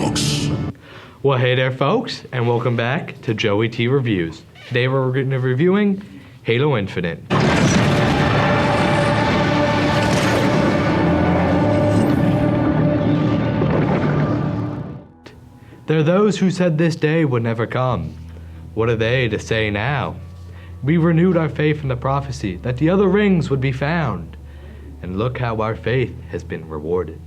folks. Well, hey there, folks, and welcome back to Joey T Reviews. Today we're going to be reviewing Halo Infinite. There are those who said this day would never come. What are they to say now? We renewed our faith in the prophecy that the other rings would be found. And look how our faith has been rewarded.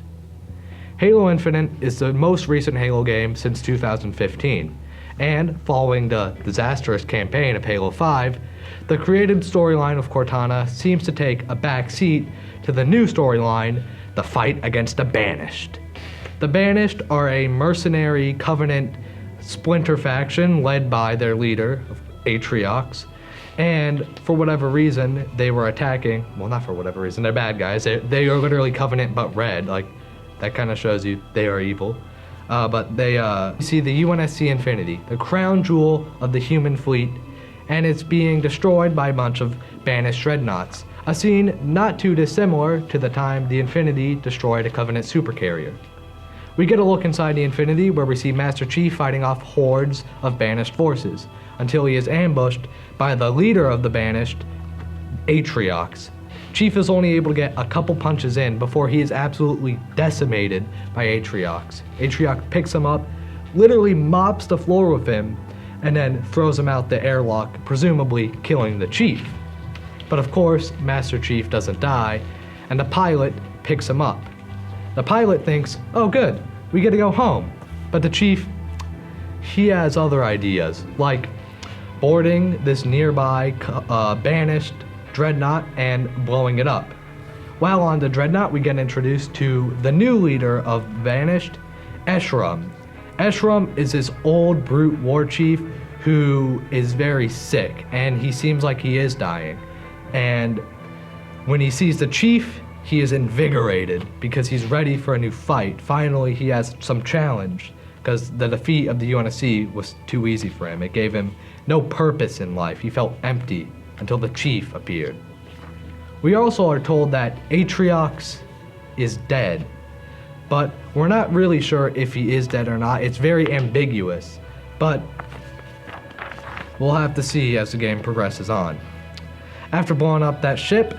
Halo Infinite is the most recent Halo game since 2015, and following the disastrous campaign of Halo 5, the created storyline of Cortana seems to take a back seat to the new storyline, the fight against the Banished. The Banished are a mercenary Covenant splinter faction led by their leader, Atriox, and for whatever reason, they were attacking, well, not for whatever reason, they're bad guys. They are literally Covenant but red, like, that kind of shows you they are evil. But they see the UNSC Infinity, the crown jewel of the human fleet, and it's being destroyed by a bunch of banished dreadnoughts. A scene not too dissimilar to the time the Infinity destroyed a Covenant supercarrier. We get a look inside the Infinity where we see Master Chief fighting off hordes of banished forces, until he is ambushed by the leader of the banished, Atriox. Chief is only able to get a couple punches in before he is absolutely decimated by Atriox. Atriox picks him up, literally mops the floor with him, and then throws him out the airlock, presumably killing the Chief. But of course, Master Chief doesn't die, and the pilot picks him up. The pilot thinks, oh good, we get to go home. But the Chief, he has other ideas, like boarding this nearby banished Dreadnought and blowing it up. While on the Dreadnought, we get introduced to the new leader of Banished, Escharum. Escharum is this old brute war chief who is very sick, and he seems like he is dying. And when he sees the Chief, he is invigorated because he's ready for a new fight. Finally, he has some challenge because the defeat of the UNSC was too easy for him. It gave him no purpose in life. He felt empty until the Chief appeared. We also are told that Atriox is dead, but we're not really sure if he is dead or not. It's very ambiguous, but we'll have to see as the game progresses on. After blowing up that ship,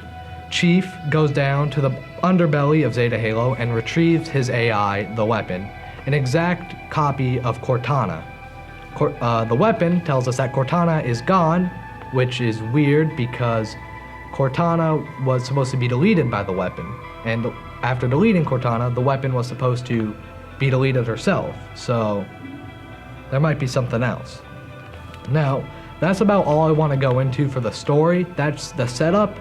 Chief goes down to the underbelly of Zeta Halo and retrieves his AI, the weapon, an exact copy of Cortana. The weapon tells us that Cortana is gone, which is weird because Cortana was supposed to be deleted by the weapon, and after deleting Cortana, the weapon was supposed to be deleted herself, so there might be something else. Now, that's about all I want to go into for the story. That's the setup,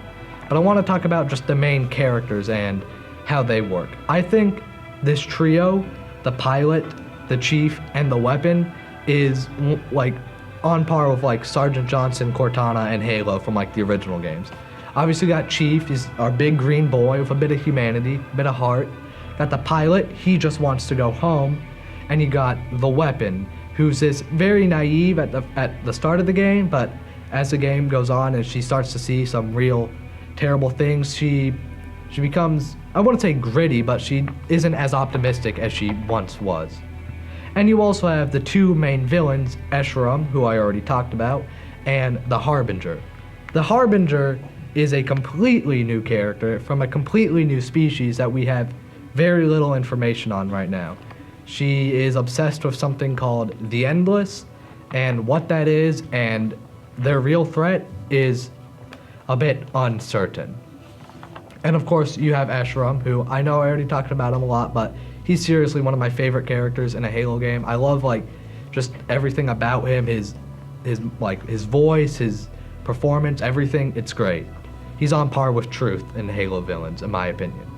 but I want to talk about just the main characters and how they work. I think this trio, the pilot, the Chief, and the weapon, is like on par with like Sergeant Johnson, Cortana, and Halo from like the original games. Obviously got Chief, he's our big green boy with a bit of humanity, a bit of heart. Got the pilot, he just wants to go home. And you got the weapon, who's this very naive at the start of the game, but as the game goes on and she starts to see some real terrible things, she becomes, I wouldn't say gritty, but she isn't as optimistic as she once was. And you also have the two main villains, Escharum, who I already talked about, and the Harbinger. The Harbinger is a completely new character from a completely new species that we have very little information on right now. She is obsessed with something called the Endless, and what that is and their real threat is a bit uncertain. And of course, you have Escharum, who I know I already talked about him a lot, but he's seriously one of my favorite characters in a Halo game. I love like just everything about him, his voice, his performance, everything. It's great. He's on par with Truth in Halo villains, in my opinion.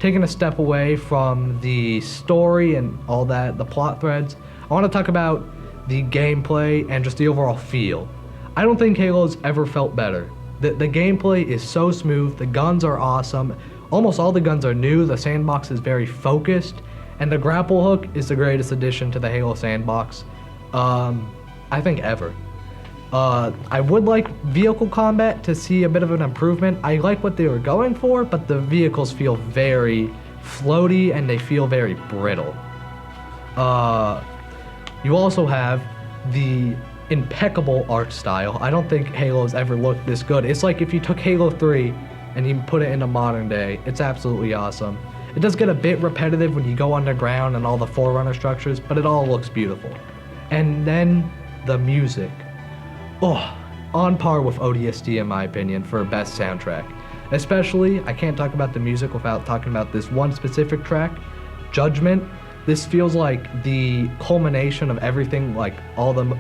Taking a step away from the story and all that, the plot threads, I want to talk about the gameplay and just the overall feel. I don't think Halo's ever felt better. The gameplay is so smooth, the guns are awesome, almost all the guns are new, the sandbox is very focused, and the grapple hook is the greatest addition to the Halo sandbox, I think ever. I would like vehicle combat to see a bit of an improvement. I like what they were going for, but the vehicles feel very floaty and they feel very brittle. You also have the impeccable art style. I don't think Halo's ever looked this good. It's like if you took Halo 3 and you put it into modern day. It's absolutely awesome. It does get a bit repetitive when you go underground and all the Forerunner structures, but it all looks beautiful. And then the music. Oh, on par with ODST in my opinion for best soundtrack. Especially, I can't talk about the music without talking about this one specific track, Judgment. This feels like the culmination of everything, like all the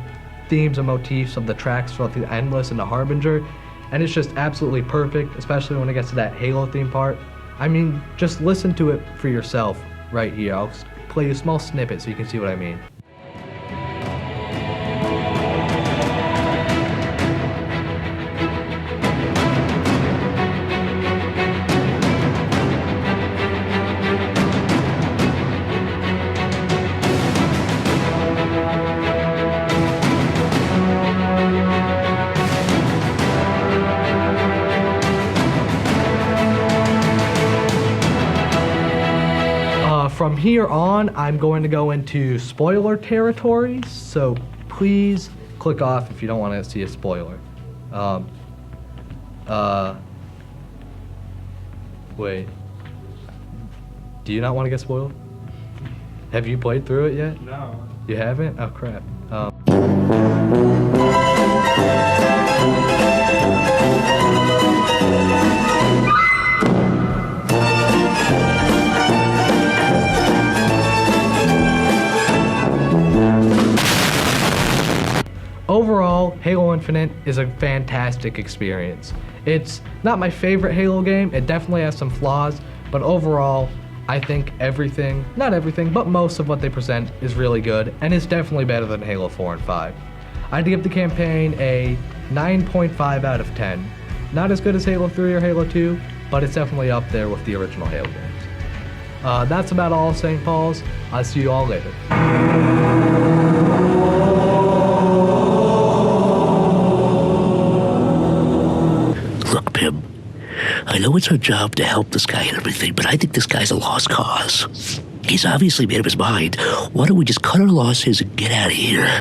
themes and motifs of the tracks throughout the Endless and the Harbinger, and it's just absolutely perfect, especially when it gets to that Halo theme part. I mean, just listen to it for yourself right here. I'll play you a small snippet so you can see what I mean. From here on, I'm going to go into spoiler territory, so please click off if you don't want to see a spoiler. Wait. Do you not want to get spoiled? Have you played through it yet? No. You haven't? Oh crap. Overall, Halo Infinite is a fantastic experience. It's not my favorite Halo game, it definitely has some flaws, but overall, I think everything, not everything, but most of what they present is really good, and it's definitely better than Halo 4 and 5. I'd give the campaign a 9.5 out of 10. Not as good as Halo 3 or Halo 2, but it's definitely up there with the original Halo games. That's about all, St. Paul's. I'll see you all later. Look, Pim, I know it's our job to help this guy and everything, but I think this guy's a lost cause. He's obviously made up his mind. Why don't we just cut our losses and get out of here?